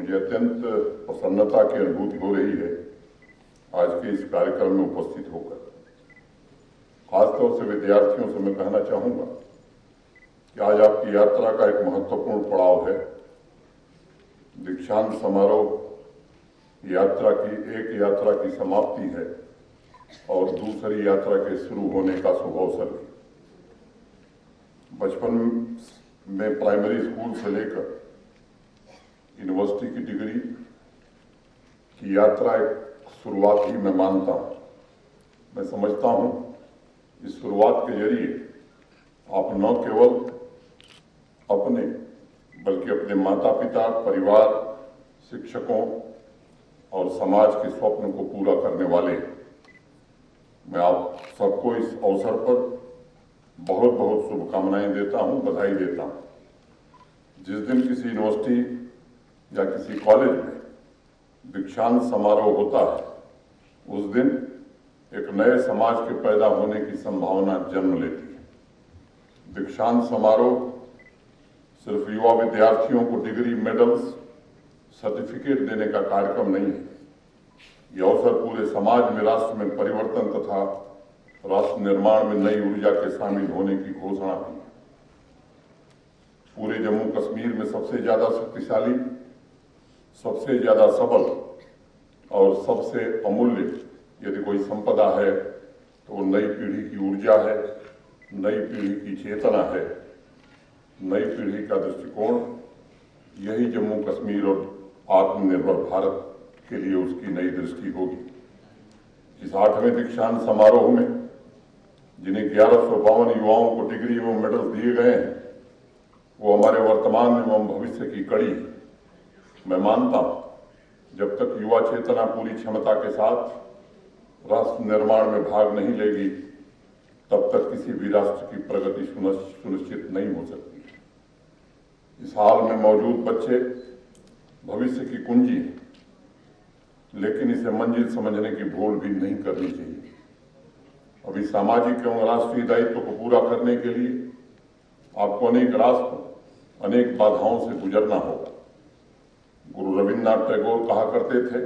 मुझे अत्यंत प्रसन्नता की अनुभूति हो रही है आज के इस कार्यक्रम में उपस्थित होकर। खासतौर से विद्यार्थियों से मैं कहना चाहूंगा कि आज आपकी यात्रा का एक महत्वपूर्ण पड़ाव है। दीक्षांत समारोह यात्रा की समाप्ति है और दूसरी यात्रा के शुरू होने का शुभ अवसर है। बचपन में प्राइमरी स्कूल से लेकर यूनिवर्सिटी की डिग्री की यात्रा एक शुरुआत ही मैं मानता हूं। मैं समझता हूं इस शुरुआत के जरिए आप न केवल अपने बल्कि अपने माता पिता, परिवार, शिक्षकों और समाज के स्वप्न को पूरा करने वाले हैं। मैं आप सबको इस अवसर पर बहुत बहुत शुभकामनाएं देता हूं, बधाई देता हूं। जिस दिन किसी यूनिवर्सिटी या किसी कॉलेज में दीक्षांत समारोह होता है उस दिन एक नए समाज के पैदा होने की संभावना जन्म लेती है। दीक्षांत समारोह सिर्फ युवा विद्यार्थियों को डिग्री, मेडल्स, सर्टिफिकेट देने का कार्यक्रम नहीं है। यह अवसर पूरे समाज में राष्ट्र में परिवर्तन तथा राष्ट्र निर्माण में नई ऊर्जा के शामिल होने की घोषणा की है। पूरे जम्मू कश्मीर में सबसे ज्यादा शक्तिशाली, सबसे ज्यादा सबल और सबसे अमूल्य यदि कोई संपदा है तो वो नई पीढ़ी की ऊर्जा है, नई पीढ़ी की चेतना है, नई पीढ़ी का दृष्टिकोण। यही जम्मू कश्मीर और आत्मनिर्भर भारत के लिए उसकी नई दृष्टि होगी। इस 8वें दीक्षांत समारोह में जिन्हें 1152 युवाओं को डिग्री एवं मेडल दिए गए हैं वो हमारे वर्तमान एवं भविष्य की कड़ी है। मैं मानता हूं जब तक युवा चेतना पूरी क्षमता के साथ राष्ट्र निर्माण में भाग नहीं लेगी तब तक किसी भी राष्ट्र की प्रगति सुनिश्चित नहीं हो सकती। इस हाल में मौजूद बच्चे भविष्य की कुंजी है, लेकिन इसे मंजिल समझने की भूल भी नहीं करनी चाहिए। अभी सामाजिक एवं राष्ट्रीय दायित्व को पूरा करने के लिए आपको अनेक रास्तों, अनेक बाधाओं से गुजरना होगा। गुरु रविन्द्रनाथ टैगोर कहा करते थे,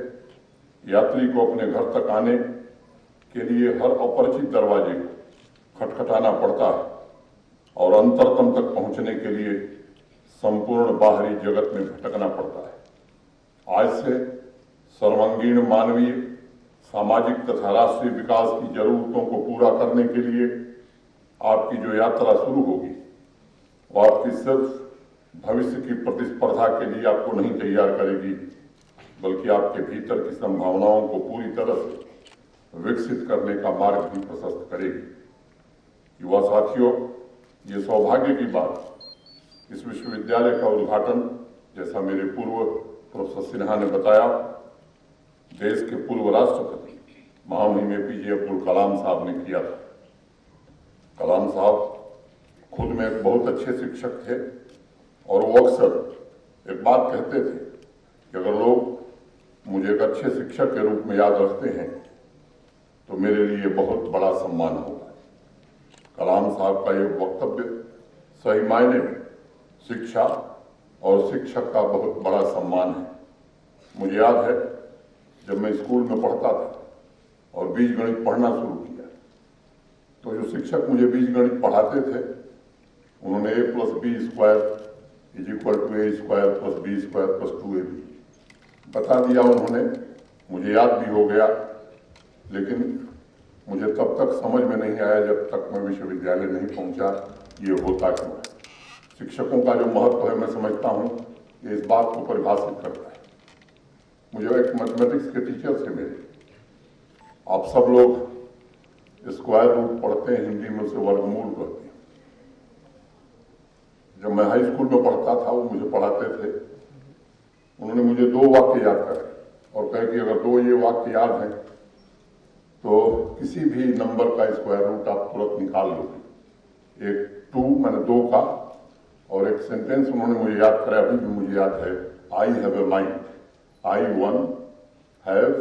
यात्री को अपने घर तक आने के लिए हर अपरिचित दरवाजे को खटखटाना पड़ता है और अंतरतम तक पहुंचने के लिए संपूर्ण बाहरी जगत में भटकना पड़ता है। आज से सर्वांगीण मानवीय, सामाजिक तथा राष्ट्रीय विकास की जरूरतों को पूरा करने के लिए आपकी जो यात्रा शुरू होगी वो आपकी सिर्फ भविष्य की प्रतिस्पर्धा के लिए आपको नहीं तैयार करेगी, बल्कि आपके भीतर की संभावनाओं को पूरी तरह से विकसित करने का मार्ग भी प्रशस्त करेगी। युवा साथियों, ये सौभाग्य की बात, इस विश्वविद्यालय का उद्घाटन, जैसा मेरे पूर्व प्रोफेसर सिन्हा ने बताया, देश के पूर्व राष्ट्रपति महामहिम APJ अब्दुल कलाम साहब ने किया था। कलाम साहब खुद में एक बहुत अच्छे शिक्षक थे और वो अक्सर एक बात कहते थे कि अगर लोग मुझे एक अच्छे शिक्षक के रूप में याद रखते हैं तो मेरे लिए बहुत बड़ा सम्मान होगा। कलाम साहब का ये वक्तव्य सही मायने में शिक्षा और शिक्षक का बहुत बड़ा सम्मान है। मुझे याद है जब मैं स्कूल में पढ़ता था और बीजगणित पढ़ना शुरू किया तो जो शिक्षक मुझे बीजगणित पढ़ाते थे उन्होंने a + b² = a² + b² + 2ab बता दिया। उन्होंने, मुझे याद भी हो गया, लेकिन मुझे तब तक समझ में नहीं आया जब तक मैं विश्वविद्यालय नहीं पहुंचा ये होता क्यों है। शिक्षकों का जो महत्व है मैं समझता हूं ये इस बात को परिभाषित करता है। मुझे एक मैथमेटिक्स के टीचर से मिले, आप सब लोग स्क्वायर रूट पढ़ते हैं, हिंदी में उसे वर्गमूल कहते हैं। जब मैं हाई स्कूल में पढ़ता था वो मुझे पढ़ाते थे, उन्होंने मुझे 2 वाक्य याद कराए और कहे कि अगर 2 ये वाक्य याद हैं तो किसी भी नंबर का स्क्वायर रूट आप तुरंत निकाल लोगे। एक 2 का और एक सेंटेंस उन्होंने मुझे याद कराया, अभी भी मुझे याद है, I have a mind, I1 have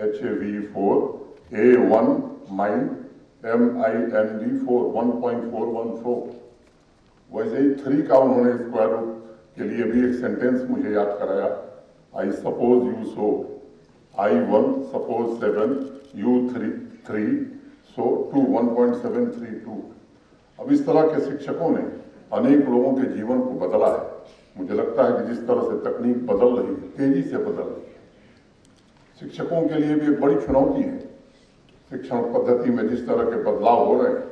HAV4 A1 mind MIND4 1.414। वैसे ही 3 का उन्होंने स्क्वायर रूट के लिए भी एक सेंटेंस मुझे याद कराया I suppose you so, I1 suppose 7, U3, so 2 1.732। अब इस तरह के शिक्षकों ने अनेक लोगों के जीवन को बदला है। मुझे लगता है कि जिस तरह से तकनीक बदल रही है, तेजी से बदल रही है, शिक्षकों के लिए भी एक बड़ी चुनौती है। शिक्षण पद्धति में जिस तरह के बदलाव हो रहे हैं,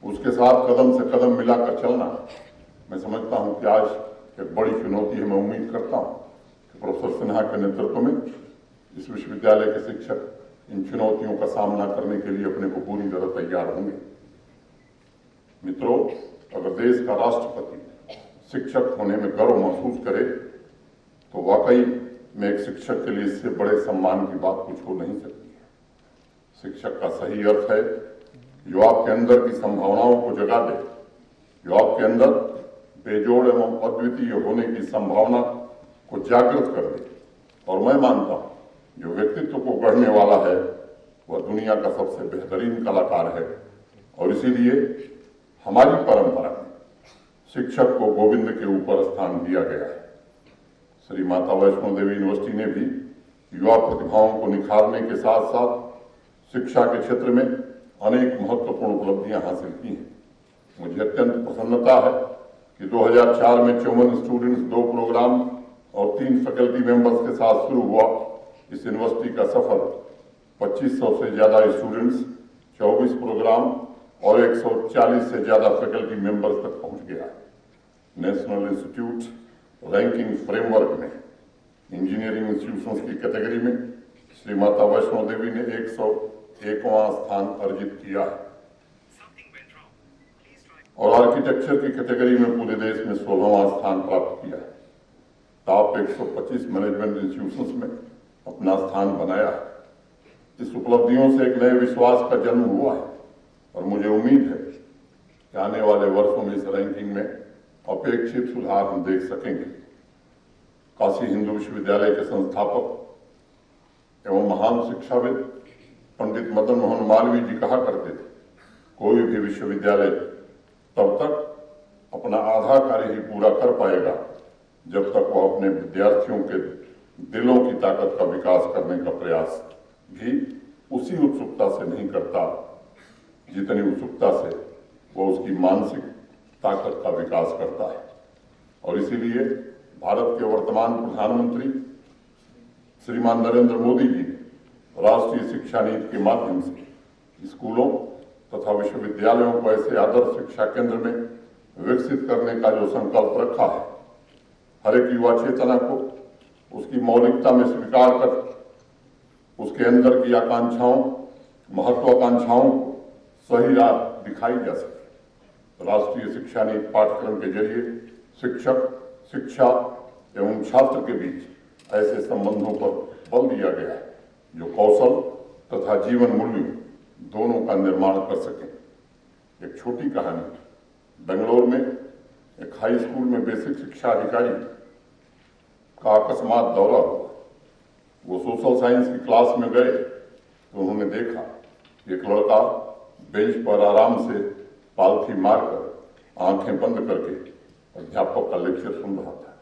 उसके साथ कदम से कदम मिलाकर चलना, मैं समझता हूं कि आज एक बड़ी चुनौती है। मैं उम्मीद करता हूं कि प्रोफेसर सिन्हा के नेतृत्व में इस विश्वविद्यालय के शिक्षक इन चुनौतियों का सामना करने के लिए अपने को पूरी तरह तैयार होंगे। मित्रों, अगर देश का राष्ट्रपति शिक्षक होने में गर्व महसूस करे तो वाकई में एक शिक्षक के लिए इससे बड़े सम्मान की बात कुछ हो नहीं सकती है। शिक्षक का सही अर्थ है जो आपके अंदर की संभावनाओं को जगा दे, जो आपके अंदर बेजोड़ एवं अद्वितीय होने की संभावना को जागृत कर दे। और मैं मानता हूं जो व्यक्तित्व को गढ़ने वाला है वह दुनिया का सबसे बेहतरीन कलाकार है। और इसीलिए हमारी परंपरा में शिक्षक को गोविंद के ऊपर स्थान दिया गया है। श्री माता वैष्णो देवी यूनिवर्सिटी ने भी युवा प्रतिभाओं को निखारने के साथ साथ शिक्षा के क्षेत्र में अनेक महत्वपूर्ण उपलब्धियां हासिल की हैं। मुझे अत्यंत प्रसन्नता है कि 2004 में 54 स्टूडेंट्स, 2 प्रोग्राम और 3 फैकल्टी मेंबर्स के साथ शुरू हुआ इस यूनिवर्सिटी का सफर 2500 से ज्यादा स्टूडेंट्स, 24 प्रोग्राम और 140 से ज्यादा फैकल्टी मेंबर्स तक पहुंच गया। नेशनल इंस्टीट्यूट रैंकिंग फ्रेमवर्क में इंजीनियरिंग इंस्टीट्यूशंस की कैटेगरी में श्री माता वैष्णो देवी ने 101वां स्थान अर्जित किया है और आर्किटेक्चर की कैटेगरी में पूरे देश में 16वां स्थान प्राप्त किया है। टॉप 125 मैनेजमेंट इंस्टीट्यूशंस में अपना स्थान बनाया है। इस उपलब्धियों से एक नए विश्वास का जन्म हुआ है और मुझे उम्मीद है कि आने वाले वर्षों में इस रैंकिंग में अपेक्षित सुधार हम देख सकेंगे। काशी हिंदू विश्वविद्यालय के संस्थापक एवं महान शिक्षाविद पंडित मदन मोहन मालवीय जी कहा करते थे, कोई भी विश्वविद्यालय तब तक अपना आधा कार्य ही पूरा कर पाएगा जब तक वह अपने विद्यार्थियों के दिलों की ताकत का विकास करने का प्रयास भी उसी उत्सुकता से नहीं करता जितनी उत्सुकता से वह उसकी मानसिक ताकत का विकास करता है। और इसीलिए भारत के वर्तमान प्रधानमंत्री श्रीमान नरेंद्र मोदी जी ने राष्ट्रीय शिक्षा नीति के माध्यम से स्कूलों तथा विश्वविद्यालयों को ऐसे आदर्श शिक्षा केंद्र में विकसित करने का जो संकल्प रखा है, हर एक युवा चेतना को उसकी मौलिकता में स्वीकार कर उसके अंदर की आकांक्षाओं, महत्वाकांक्षाओं को सही राह दिखाई जा सके। राष्ट्रीय शिक्षा नीति पाठ्यक्रम के जरिए शिक्षक, शिक्षा एवं छात्र के बीच ऐसे संबंधों पर बल दिया गया है जो कौशल तथा जीवन मूल्यों दोनों का निर्माण कर सके। एक छोटी कहानी, बेंगलोर में एक हाई स्कूल में बेसिक शिक्षा अधिकारी का अकस्मात दौरा हुआ। वो सोशल साइंस की क्लास में गए तो उन्होंने देखा एक लड़का बेंच पर आराम से पालथी मारकर आंखें बंद करके अध्यापक का लेक्चर सुन रहा था।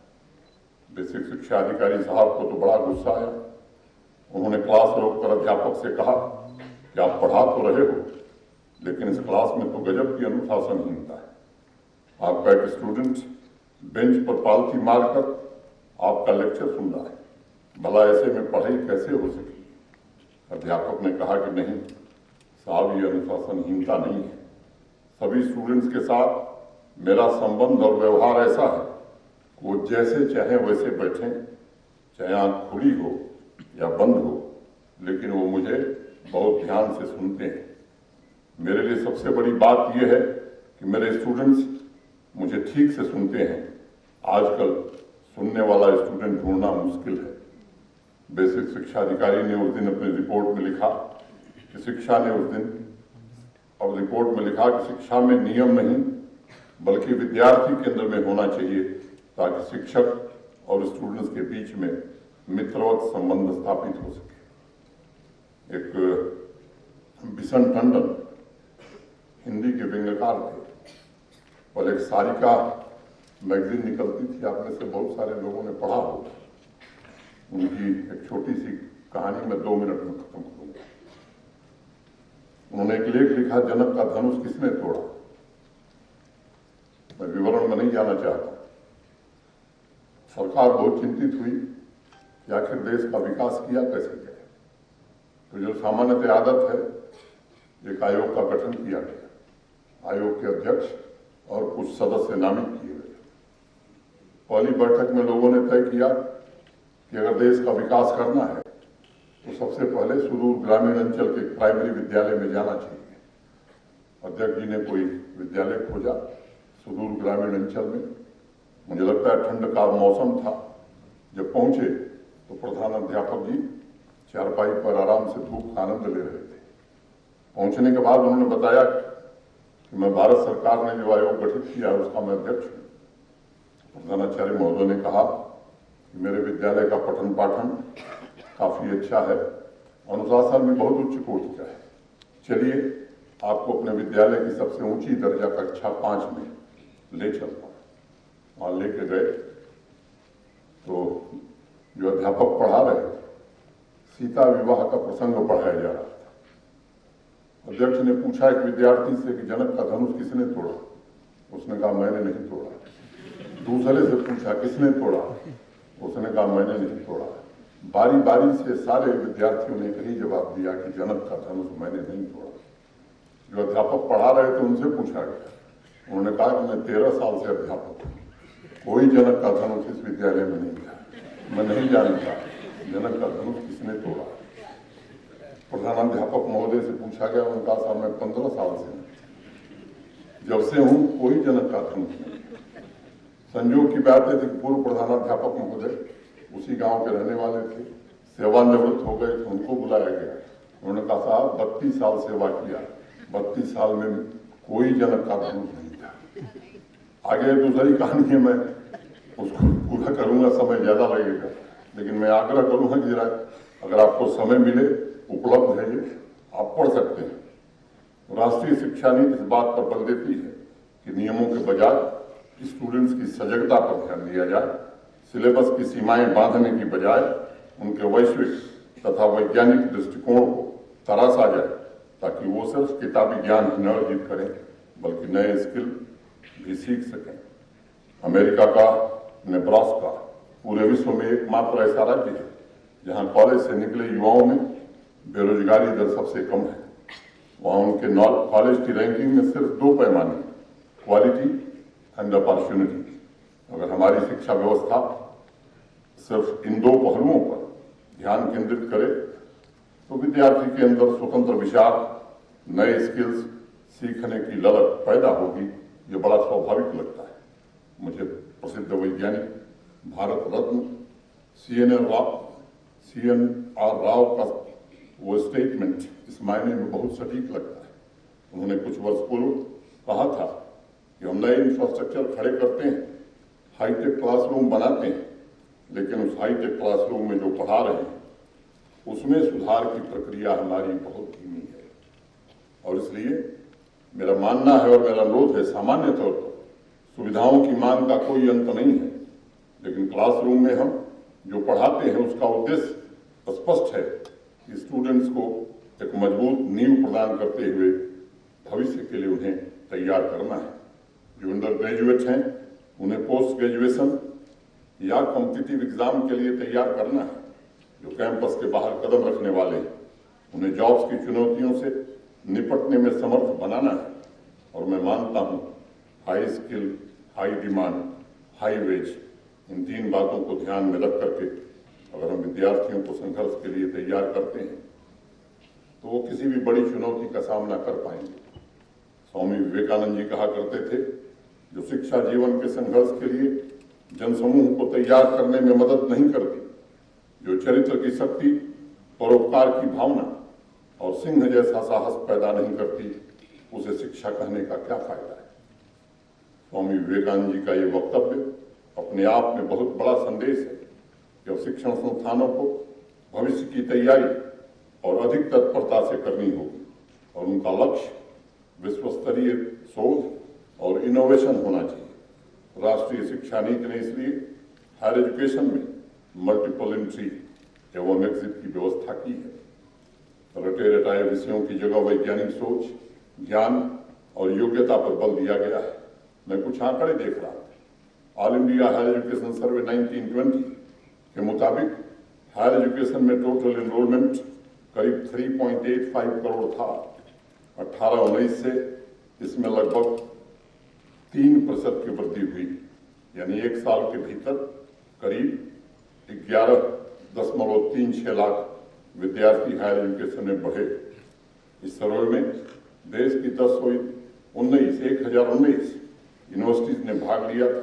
बेसिक शिक्षा अधिकारी साहब को तो बड़ा गुस्सा आया। उन्होंने क्लास रोककर अध्यापक से कहा कि आप पढ़ा तो रहे हो, लेकिन इस क्लास में तो गजब की अनुशासनहीनता है। आपका एक स्टूडेंट बेंच पर पालथी मारकर आपका लेक्चर सुन रहा है, भला ऐसे में पढ़ाई कैसे हो सकेगी? अध्यापक ने कहा कि नहीं साहब, ये अनुशासनहीनता नहीं है। सभी स्टूडेंट्स के साथ मेरा संबंध और व्यवहार ऐसा है कि वो जैसे चाहे वैसे बैठें, चाहे आंख खुली हो या बंद हो, लेकिन वो मुझे बहुत ध्यान से सुनते हैं। मेरे लिए सबसे बड़ी बात यह है कि मेरे स्टूडेंट्स मुझे ठीक से सुनते हैं। आजकल सुनने वाला स्टूडेंट ढूंढना मुश्किल है। बेसिक शिक्षा अधिकारी ने उस दिन अपनी रिपोर्ट में लिखा कि शिक्षा में नियम नहीं बल्कि विद्यार्थी केंद्र में होना चाहिए ताकि शिक्षक और स्टूडेंट्स के बीच में मित्रवत संबंध स्थापित हो सके। एक बिशन टंडन हिंदी के व्यंग्यकार थे और एक सारिका मैगजीन निकलती थी, आप में से बहुत सारे लोगों ने पढ़ा होगा। उनकी एक छोटी सी कहानी मैं 2 मिनट में खत्म करूंगा। उन्होंने एक लेख लिखा, जनक का धनुष किसने तोड़ा। मैं विवरण में नहीं जाना चाहता। सरकार बहुत चिंतित हुई कि आखिर देश का विकास किया कैसे जाए। तो जो सामान्यतः आदत है, एक आयोग का गठन किया गया। आयोग के अध्यक्ष और कुछ सदस्य नामित किए गए। पहली बैठक में लोगों ने तय किया कि अगर देश का विकास करना है तो सबसे पहले सुदूर ग्रामीण अंचल के प्राइमरी विद्यालय में जाना चाहिए। अध्यक्ष जी ने कोई विद्यालय खोजा सुदूर ग्रामीण अंचल में। मुझे लगता है ठंड का मौसम था। जब पहुंचे तो प्रधानाध्यापक जी चारपाई पर आराम से धूप का आनंद ले रहे थे। पहुंचने के बाद उन्होंने बताया कि मैं भारत सरकार ने जो आयोग गठित किया है उसका मैं अध्यक्ष हूं। प्रधानाचार्य महोदय ने कहा कि मेरे विद्यालय का पठन पाठन काफी अच्छा है, अनुशासन भी बहुत उच्च कोटि का है। चलिए आपको अपने विद्यालय की सबसे ऊंची दर्जा कक्षा 5 में ले चलता हूं। वहां लेके गए तो जो अध्यापक पढ़ा रहे सीता विवाह का प्रसंग पढ़ाया जा रहा था। अध्यक्ष ने पूछा एक विद्यार्थी से कि जनक का धनुष किसने तोड़ा। उसने कहा मैंने नहीं तोड़ा। दूसरे से पूछा किसने तोड़ा। उसने कहा मैंने नहीं तोड़ा। बारी बारी से सारे विद्यार्थियों ने एक ही जवाब दिया कि जनक का धनुष मैंने नहीं तोड़ा। जो अध्यापक पढ़ा रहे थे उनसे पूछा गया। उन्होंने कहा कि मैं 13 साल से अध्यापक हूँ, कोई जनक का धनुष इस विद्यालय में नहीं था। मैं नहीं जानता जनक का धनुष किसने तोड़ा। प्रधानाध्यापक महोदय से पूछा गया। उनका साहब मैं 15 साल से जब से हूं, कोई जनक का धनुष नहीं। संयोग की बात है कि पूर्व प्रधानाध्यापक महोदय उसी गांव के रहने वाले थे, सेवानिवृत्त हो गए तो उनको बुलाया गया। उन्होंने कहा साहब 32 साल सेवा किया, 32 साल में कोई जनक का धनुष नहीं था। आगे दूसरी कहानी है, मैं उसको पूरा करूंगा, समय ज्यादा लगेगा, लेकिन मैं आग्रह करूंगा कि जरा अगर आपको समय मिले, उपलब्ध है, ये आप पढ़ सकते हैं। राष्ट्रीय शिक्षा नीति इस बात पर बल देती है कि नियमों के बजाय स्टूडेंट्स की सजगता पर ध्यान दिया जाए। सिलेबस की सीमाएं बांधने की बजाय उनके वैश्विक तथा वैज्ञानिक दृष्टिकोण को तराशा जाए, ताकि वो सिर्फ किताबी ज्ञान ही न अर्जित करें बल्कि नए स्किल भी सीख सकें। अमेरिका का नेब्रास्का पूरे विश्व में एकमात्र ऐसा राज्य है जहां कॉलेज से निकले युवाओं में बेरोजगारी दर सबसे कम है। वहां उनके कॉलेज की रैंकिंग में सिर्फ 2 पैमाने, क्वालिटी एंड अपॉर्चुनिटी। अगर हमारी शिक्षा व्यवस्था सिर्फ इन 2 पहलुओं पर ध्यान केंद्रित करे तो विद्यार्थी के अंदर स्वतंत्र विचार, नए स्किल्स सीखने की ललक पैदा होगी। ये बड़ा स्वाभाविक लगता है। मुझे प्रसिद्ध वैज्ञानिक भारत रत्न CNR राव का वो स्टेटमेंट इस मायने में बहुत सटीक लगता है। उन्होंने कुछ वर्ष पूर्व कहा था कि हम नए इंफ्रास्ट्रक्चर खड़े करते हैं, हाईटेक क्लासरूम बनाते हैं, लेकिन उस हाईटेक क्लासरूम में जो पढ़ा रहे हैं उसमें सुधार की प्रक्रिया हमारी बहुत धीमी है। और इसलिए मेरा मानना है और मेरा अनुरोध है, सामान्य तौर पर सुविधाओं की मांग का कोई अंत नहीं है, लेकिन क्लासरूम में हम जो पढ़ाते हैं उसका उद्देश्य स्पष्ट है कि स्टूडेंट्स को एक मजबूत नींव प्रदान करते हुए भविष्य के लिए उन्हें तैयार करना है। जो अंडर ग्रेजुएट हैं उन्हें पोस्ट ग्रेजुएशन या कॉम्पिटिटिव एग्जाम के लिए तैयार करना है। जो कैंपस के बाहर कदम रखने वाले हैं उन्हें जॉब्स की चुनौतियों से निपटने में समर्थ बनाना है। और मैं मानता हूं high skill, high demand, high wage, इन 3 बातों को ध्यान में रख करके अगर हम विद्यार्थियों को संघर्ष के लिए तैयार करते हैं तो वो किसी भी बड़ी चुनौती का सामना कर पाएंगे। स्वामी विवेकानंद जी कहा करते थे, जो शिक्षा जीवन के संघर्ष के लिए जनसमूह को तैयार करने में मदद नहीं करती, जो चरित्र की शक्ति, परोपकार की भावना और सिंह जैसा साहस पैदा नहीं करती, उसे शिक्षा कहने का क्या फायदा है। स्वामी विवेकानंद जी का ये वक्तव्य अपने आप में बहुत बड़ा संदेश है कि अब शिक्षण संस्थानों को भविष्य की तैयारी और अधिक तत्परता से करनी होगी और उनका लक्ष्य विश्व स्तरीय शोध और इनोवेशन होना चाहिए। राष्ट्रीय शिक्षा नीति ने इसलिए हायर एजुकेशन में मल्टीपल एंट्री एवं एग्जिट की व्यवस्था की है। रटे रटाए विषयों की जगह वैज्ञानिक सोच, ज्ञान और योग्यता पर बल दिया गया है। मैं कुछ आंकड़े देख रहा था। ऑल इंडिया हायर एजुकेशन सर्वे 1920 के मुताबिक हायर एजुकेशन में टोटल एनरोलमेंट करीब 3.85 करोड़ था। 18-19 से इसमें लगभग 3% की वृद्धि हुई, यानी एक साल के भीतर करीब 11.36 लाख विद्यार्थी हायर एजुकेशन में बढ़े। इस सर्वे में देश की 1019 यूनिवर्सिटीज ने भाग लिया था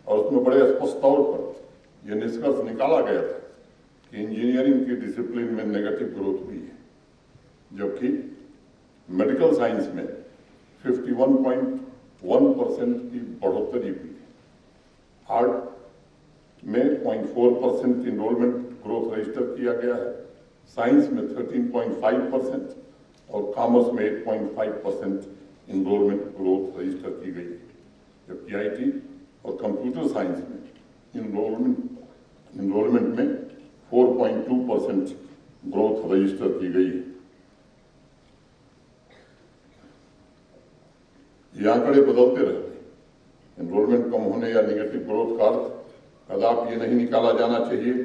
और उसमें बड़े स्पष्ट तौर पर यह निष्कर्ष निकाला गया था कि इंजीनियरिंग की डिसिप्लिन में नेगेटिव ग्रोथ हुई है, जबकि मेडिकल साइंस में 51.1% की बढ़ोतरी हुई है। आर्ट में 0.4% इनरोलमेंट ग्रोथ रजिस्टर किया गया है, साइंस में 13.5% और कॉमर्स में 8.5% इनरोलमेंट ग्रोथ रजिस्टर की गई, जबकि आईटी और कंप्यूटर साइंस में इनरोलमेंट में 4.2% ग्रोथ रजिस्टर की गई है। ये आंकड़े बदलते रहते हैं। एनरोलमेंट कम होने या निगेटिव ग्रोथ का अर्थ कदापि ये नहीं निकाला जाना चाहिए कि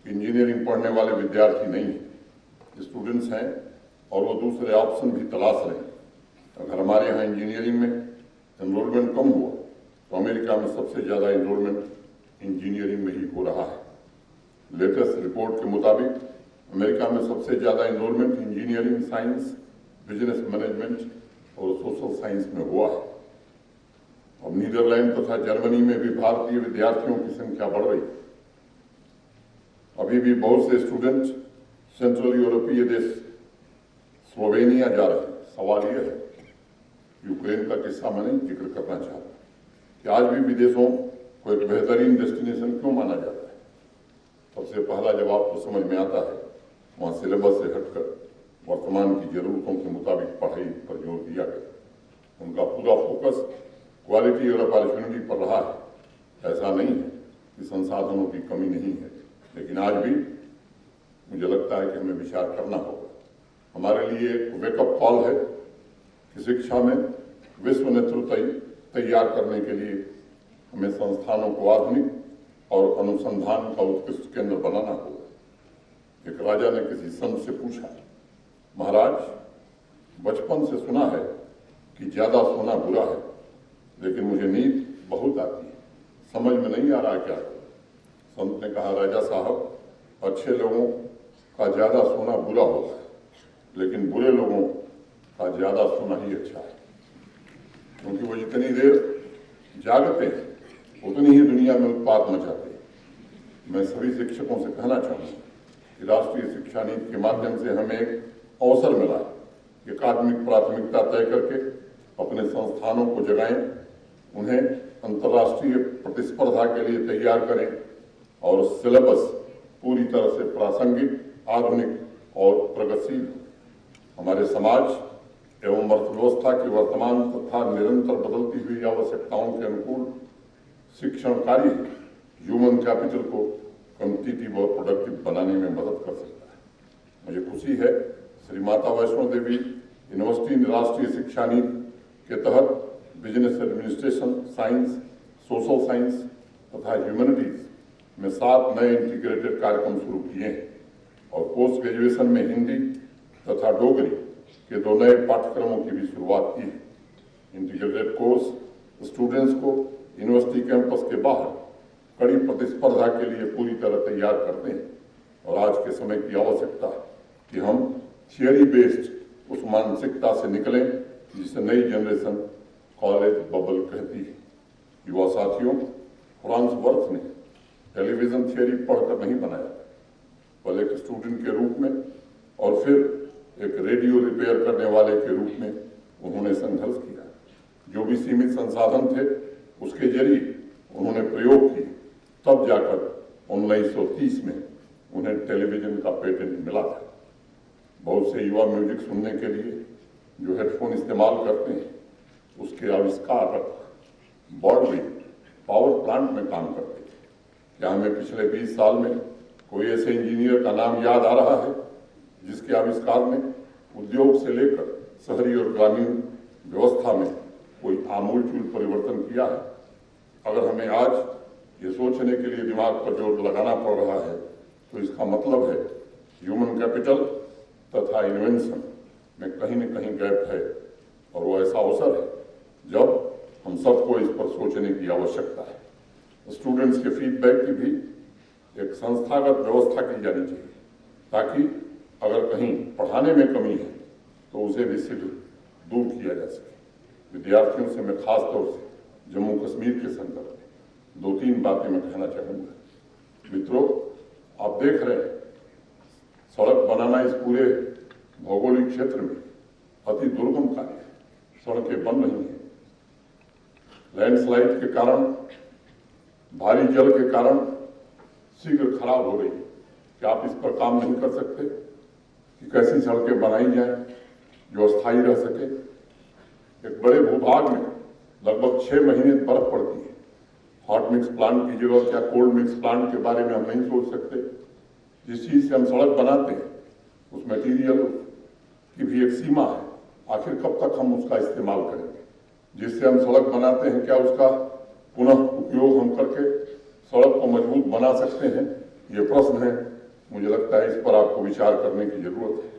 इंजीनियरिंग पढ़ने वाले विद्यार्थी नहीं हैं, स्टूडेंट्स हैं और वो दूसरे ऑप्शन भी तलाश रहे हैं। अगर हमारे यहाँ इंजीनियरिंग में एनरोलमेंट कम हुआ तो अमेरिका में सबसे ज्यादा एनरोलमेंट इंजीनियरिंग में ही हो रहा है। लेटेस्ट रिपोर्ट के मुताबिक अमेरिका में सबसे ज्यादा enrolment engineering, science, business management और सोशल साइंस में हुआ है। अब नीदरलैंड तथा जर्मनी में भी भारतीय विद्यार्थियों की संख्या बढ़ रही है। अभी भी बहुत से स्टूडेंट सेंट्रल यूरोपीय देश स्लोवेनिया जा रहे हैं। सवाल यह है, यूक्रेन का किस्सा मैं नहीं जिक्र करना चाहता कि आज भी विदेशों को एक बेहतरीन डेस्टिनेशन क्यों माना जाता है। सबसे पहला जवाब तो समझ में आता है, वहां सिलेबस से हटकर वर्तमान की जरूरतों के मुताबिक पढ़ाई पर जोर दिया गया। उनका पूरा फोकस क्वालिटी और अपॉर्चुनिटी पर रहा है। ऐसा नहीं है कि संसाधनों की कमी नहीं है, लेकिन आज भी मुझे लगता है कि हमें विचार करना होगा। हमारे लिए एक वेकअप कॉल है कि शिक्षा में विश्व नेतृत्व तैयार करने के लिए हमें संस्थानों को आधुनिक और अनुसंधान का उत्कृष्ट केंद्र बनाना होगा। एक राजा ने किसी संत से पूछा, महाराज, बचपन से सुना है कि ज्यादा सोना बुरा है, लेकिन मुझे नींद बहुत आती है, समझ में नहीं आ रहा क्या करूं। संत ने कहा, राजा साहब, अच्छे लोगों का ज्यादा सोना बुरा होता है, लेकिन बुरे लोगों का ज्यादा सोना ही अच्छा है, क्योंकि वो जितनी देर जागते हैं उतनी ही दुनिया में उत्पाद मचाते हैं। मैं सभी शिक्षकों से कहना चाहूंगा कि राष्ट्रीय शिक्षा नीति के माध्यम से हमें एक अवसर मिला कि अकादमिक प्राथमिकता तय करके अपने संस्थानों को जगाएं, उन्हें अंतर्राष्ट्रीय प्रतिस्पर्धा के लिए तैयार करें और सिलेबस पूरी तरह से प्रासंगिक, आधुनिक और प्रगतिशील। हमारे समाज एवं अर्थव्यवस्था की वर्तमान तथा निरंतर बदलती हुई आवश्यकताओं के अनुकूल शिक्षण कार्य ह्यूमन कैपिटल को कॉम्पिटिटिव और प्रोडक्टिव बनाने में मदद कर सकता है। मुझे खुशी है, श्री माता वैष्णो देवी यूनिवर्सिटी राष्ट्रीय शिक्षा नीति के तहत business administration, science, social science तथा ह्यूमैनिटीज में 7 नए इंटीग्रेटेड कार्यक्रम शुरू किए हैं और पोस्ट ग्रेजुएशन में हिंदी तथा डोगरी के 2 नए पाठ्यक्रमों की भी शुरुआत की है। इंटीग्रेटेड कोर्स स्टूडेंट्स को यूनिवर्सिटी कैंपस के बाहर कड़ी प्रतिस्पर्धा के लिए पूरी तरह तैयार करते हैं और आज के समय की आवश्यकता है कि हम थियरी बेस्ड उस मानसिकता से निकलें जिसे नई जनरेशन कॉलेज बबल कहती है। युवा साथियों, फ्रांस वर्थ ने टेलीविजन थियरी पढ़कर नहीं बनाया, पहले एक स्टूडेंट के रूप में और फिर एक रेडियो रिपेयर करने वाले के रूप में उन्होंने संघर्ष किया। जो भी सीमित संसाधन थे उसके जरिए उन्होंने प्रयोग किए, तब जाकर 1930 में उन्हें टेलीविजन का पेटेंट मिला था। बहुत से युवा म्यूजिक सुनने के लिए जो हेडफोन इस्तेमाल करते हैं, उसके आविष्कारक बॉडवे पावर प्लांट में काम करते थे। क्या हमें पिछले 20 साल में कोई ऐसे इंजीनियर का नाम याद आ रहा है जिसके आविष्कार ने उद्योग से लेकर शहरी और ग्रामीण व्यवस्था में कोई आमूलचूल परिवर्तन किया है? अगर हमें आज ये सोचने के लिए दिमाग पर जोर लगाना पड़ रहा है तो इसका मतलब है ह्यूमन कैपिटल तथा इन्वेंशन में कहीं न कहीं गैप है, और वो ऐसा अवसर है जब हम सबको इस पर सोचने की आवश्यकता है। स्टूडेंट्स के फीडबैक की भी एक संस्थागत व्यवस्था की जानी चाहिए ताकि अगर कहीं पढ़ाने में कमी है तो उसे भी शीघ्र दूर किया जा सके। विद्यार्थियों से मैं खास तौर से जम्मू कश्मीर के संदर्भ में 2-3 बातें मैं कहना चाहूँगा। मित्रों, आप देख रहे हैं सड़क बनाना इस पूरे भौगोलिक क्षेत्र में अति दुर्गम कार्य है। सड़कें बन रही हैं, लैंडस्लाइड के कारण, भारी जल के कारण शीघ्र खराब हो रही है। क्या आप इस पर काम नहीं कर सकते कि कैसी सड़कें बनाई जाए जो अस्थायी रह सके? एक बड़े भूभाग में लगभग 6 महीने बर्फ पड़ती है। हॉट मिक्स प्लांट की जरूरत या कोल्ड मिक्स प्लांट के बारे में हम नहीं सोच सकते। जिस चीज से हम सड़क बनाते हैं उस मटेरियल की भी एक सीमा है। आखिर कब तक हम उसका इस्तेमाल करेंगे? जिससे हम सड़क बनाते हैं क्या उसका पुनः उपयोग हम करके सड़क को मजबूत बना सकते हैं? ये प्रश्न है। मुझे लगता है इस पर आपको विचार करने की जरूरत है।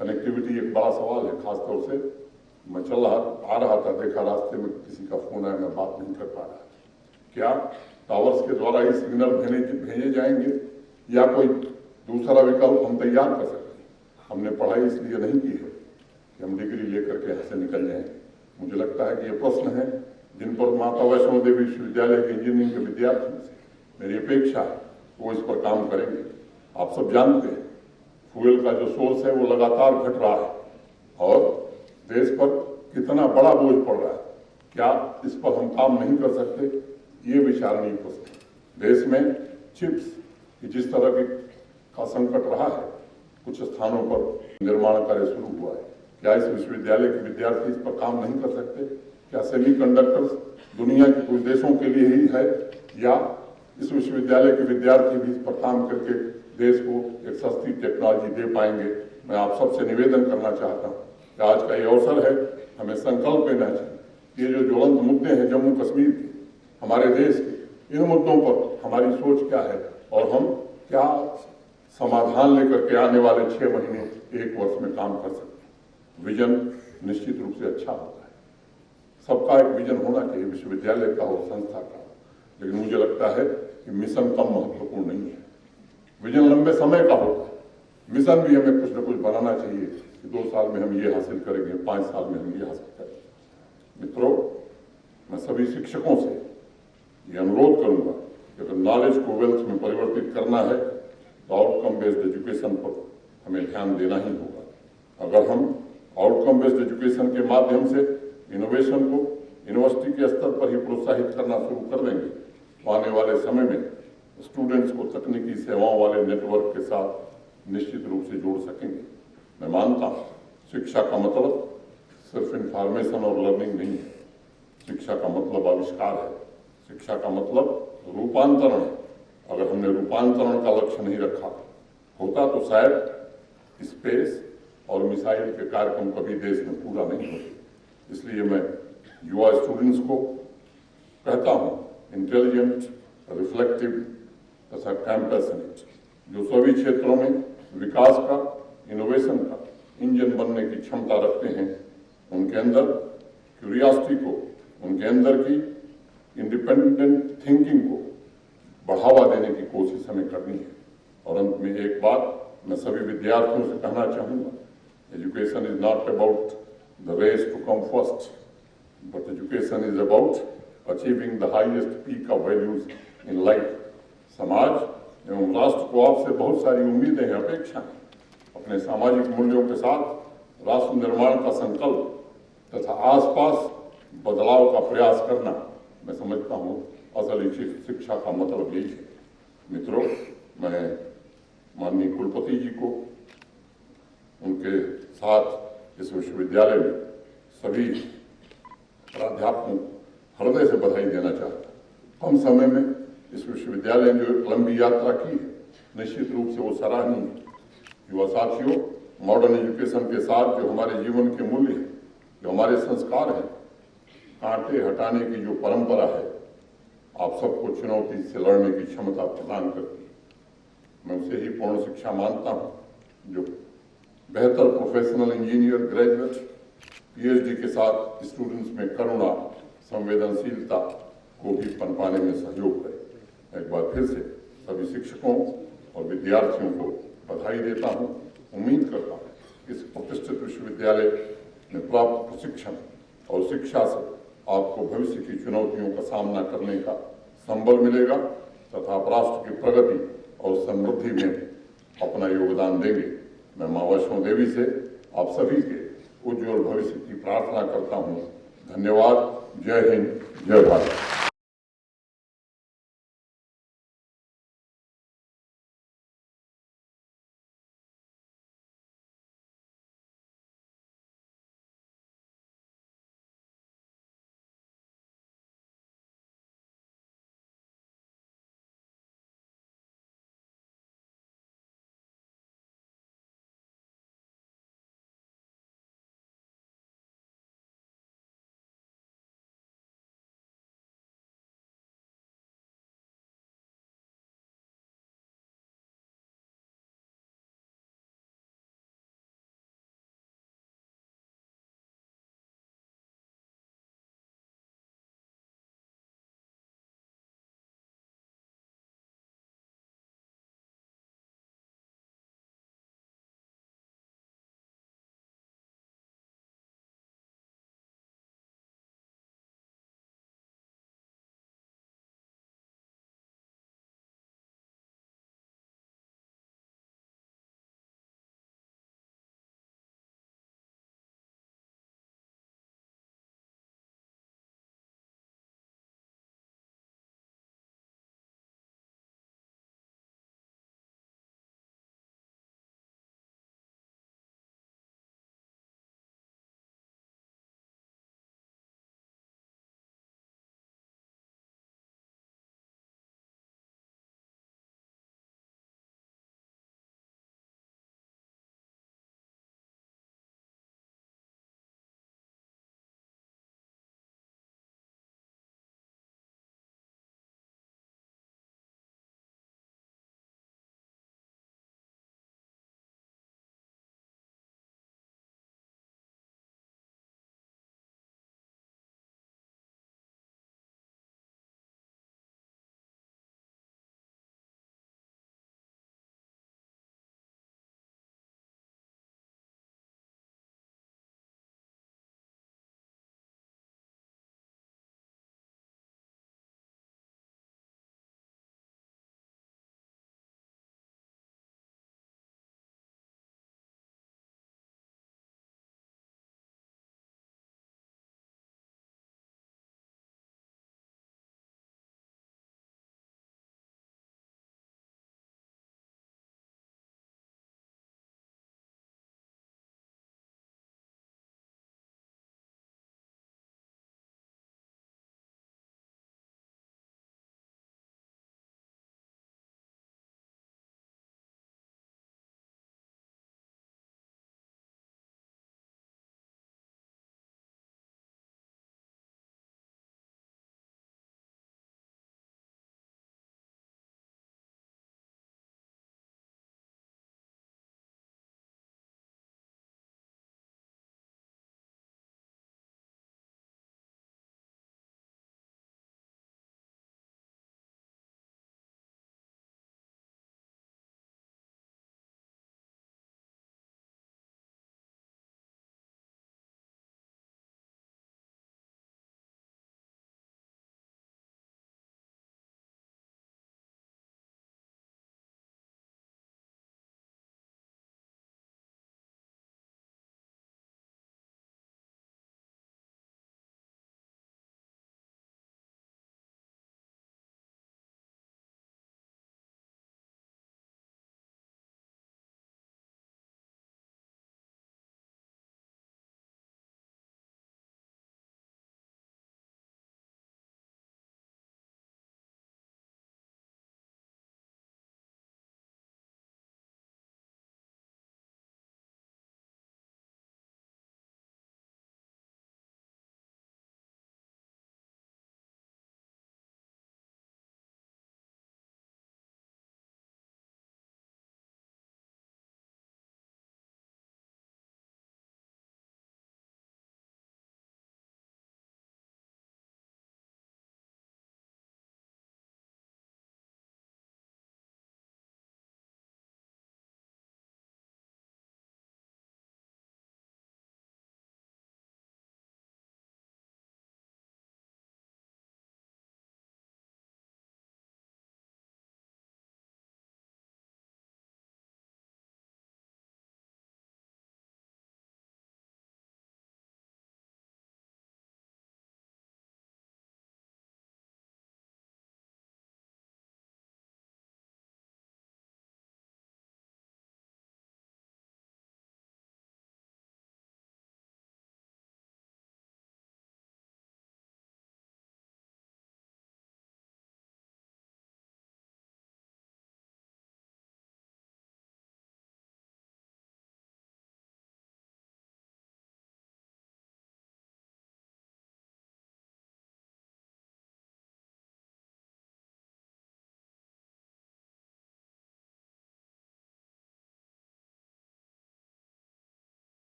कनेक्टिविटी एक बड़ा सवाल है। खासतौर से मैं आ रहा था, देखा रास्ते में किसी का फोन आया, मैं बात नहीं कर पा रहा। क्या टावर्स के द्वारा ही सिग्नल भेजे जाएंगे या कोई दूसरा विकल्प हम तैयार कर सकते हैं? हमने पढ़ाई इसलिए नहीं की है कि हम डिग्री लेकर के यहाँ से निकल जाएंगे। मुझे लगता है कि ये प्रश्न है जिन पर माता वैष्णो देवी विश्वविद्यालय के इंजीनियरिंग के विद्यार्थियों से मेरी अपेक्षा है वो इस पर काम करेंगे। आप सब जानते हैं फ्यूल का जो सोर्स है वो लगातार घट रहा है और देश पर कितना बड़ा बोझ पड़ रहा है। क्या इस पर हम काम नहीं कर सकते? ये विचारणीय प्रश्न। देश में चिप्स की जिस तरह का संकट रहा है, कुछ स्थानों पर निर्माण कार्य शुरू हुआ है। क्या इस विश्वविद्यालय के विद्यार्थी इस पर काम नहीं कर सकते? क्या सेमीकंडक्टर्स दुनिया के कुछ देशों के लिए ही है या इस विश्वविद्यालय के विद्यार्थी भी इस पर काम करके देश को एक सस्ती टेक्नोलॉजी दे पाएंगे? मैं आप सबसे निवेदन करना चाहता हूँ कि आज का ये अवसर है, हमें संकल्प लेना चाहिए। ये जो ज्वलंत मुद्दे हैं जम्मू कश्मीर के, हमारे देश के, इन मुद्दों पर हमारी सोच क्या है और हम क्या समाधान लेकर के आने वाले 6 महीने 1 वर्ष में काम कर सकते हैं। विजन निश्चित रूप से अच्छा होता है, सबका एक विजन होना चाहिए, विश्वविद्यालय का हो, संस्था का हो। लेकिन मुझे लगता है कि मिशन कम महत्वपूर्ण नहीं है। विजन लंबे समय का होता है, मिशन भी हमें कुछ न कुछ बनाना चाहिए कि 2 साल में हम ये हासिल करेंगे, 5 साल में हम ये हासिल करेंगे। मित्रों, मैं सभी शिक्षकों से ये अनुरोध करूंगा कि अगर नॉलेज को वेल्थ में परिवर्तित करना है तो आउटकम बेस्ड एजुकेशन पर हमें ध्यान देना ही होगा। अगर हम आउटकम बेस्ड एजुकेशन के माध्यम से इनोवेशन को यूनिवर्सिटी के स्तर पर ही प्रोत्साहित करना शुरू कर देंगे तो आने वाले समय में स्टूडेंट्स को तकनीकी सेवाओं वाले नेटवर्क के साथ निश्चित रूप से जोड़ सकेंगे। मैं मानता हूँ शिक्षा का मतलब सिर्फ इंफॉर्मेशन और लर्निंग नहीं है। शिक्षा का मतलब आविष्कार है, शिक्षा का मतलब रूपांतरण है। अगर हमने रूपांतरण का लक्ष्य नहीं रखा होता तो शायद स्पेस और मिसाइल के कार्यक्रम कभी देश में पूरा नहीं होते। इसलिए मैं युवा स्टूडेंट्स को कहता हूँ, इंटेलिजेंट, रिफ्लेक्टिव तथा कैंपैशनेट, जो सभी क्षेत्रों में विकास का, इनोवेशन का इंजन बनने की क्षमता रखते हैं, उनके अंदर क्यूरियोसिटी को, उनके अंदर की इंडिपेंडेंट थिंकिंग को बढ़ावा देने की कोशिश हमें करनी है। और अंत में एक बात मैं सभी विद्यार्थियों से कहना चाहूँगा, education is not about the race to come first, but education is about achieving the highest peak of values in life. समाज एवं राष्ट्र को आपसे बहुत सारी उम्मीदें हैं, अपेक्षाएं। अपने सामाजिक मूल्यों के साथ राष्ट्र निर्माण का संकल्प तथा आसपास बदलाव का प्रयास करना, मैं समझता हूँ असल शिक्षा का मतलब यही है। मित्रों, मैं माननीय कुलपति जी को, उनके साथ इस विश्वविद्यालय में सभी प्राध्यापकों हृदय से बधाई देना चाहता हूँ। कम समय में इस विश्वविद्यालय ने जो एक लंबी यात्रा की है, निश्चित रूप से वो सराहनीय है। युवा साथियों, मॉडर्न एजुकेशन के साथ जो हमारे जीवन के मूल्य हैं, जो हमारे संस्कार हैं, कांटे हटाने की जो परंपरा है, आप सबको चुनौती से लड़ने की क्षमता प्रदान करती है। मैं उसे ही पूर्ण शिक्षा मानता हूं जो बेहतर प्रोफेशनल इंजीनियर, ग्रेजुएट, पीएचडी के साथ स्टूडेंट्स में करुणा, संवेदनशीलता को भी पनपाने में सहयोग करे। एक बार फिर से सभी शिक्षकों और विद्यार्थियों को बधाई देता हूं। उम्मीद करता हूं इस प्रतिष्ठित विश्वविद्यालय में प्राप्त प्रशिक्षण और शिक्षा से आपको भविष्य की चुनौतियों का सामना करने का संबल मिलेगा तथा आप राष्ट्र की प्रगति और समृद्धि में अपना योगदान देंगे। मैं मां वैष्णो देवी से आप सभी के उज्जवल भविष्य की प्रार्थना करता हूं। धन्यवाद। जय हिंद, जय भारत।